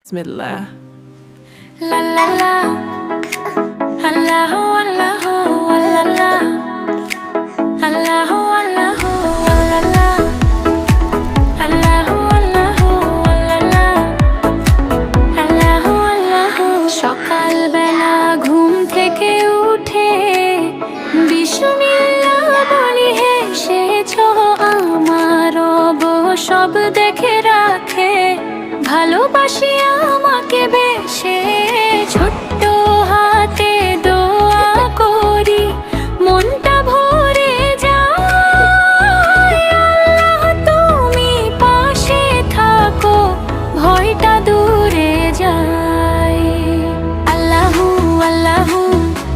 Bismillah. La la la, Allahu Allahu, la la, Allahu Allahu, la la, Allahu Allahu, la la, Allahu Allahu। সকালবেলা ঘুম থেকে উঠে বিসমিল্লাহ বলি হেসেছো আমার রব সব দেখে রাখে, ভালোবাসি আমাকে বেশে। ছোট্ট হাতে দোয়া করি মনটা ভরে যায়, আল্লাহ তুমি পাশে থাকো ভয়টা দূরে যায়। আল্লাহু আল্লাহু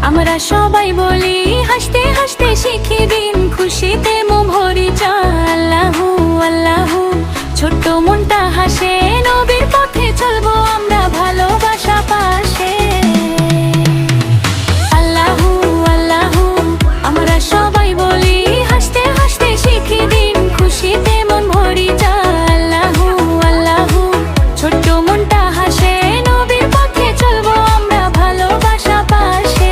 আমরা সবাই বলি, হাসতে হাসতে শিখি দিন খুশিতে মন ভরি যায়। আল্লাহু আল্লাহু ছোট্ট মনটা হাসে, নবীর পথে চলবো আমরা ভালোবাসা পাশে। আল্লাহু আল্লাহু আমরা সবাই বলি, হাসতে হাসতে শিখি দিন খুশিতে মন ভরি যায়। আল্লাহু আল্লাহু ছোট্ট মনটা হাসে, নবীর পথে চলবো আমরা ভালোবাসা পাশে।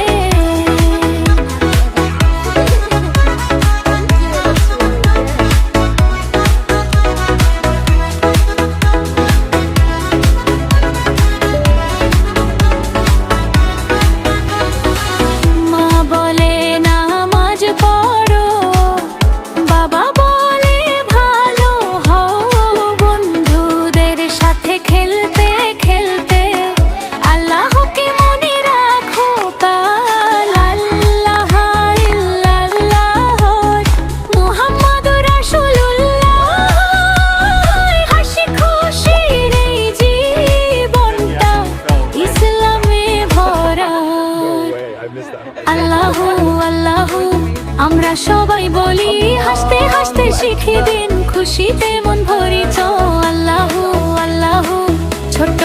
আল্লাহু আল্লাহু আমরা সবাই বলি, হাসতে হাসতে শিখি দিন খুশিতে মন ভরি তো। আল্লাহু আল্লাহু ছোট্ট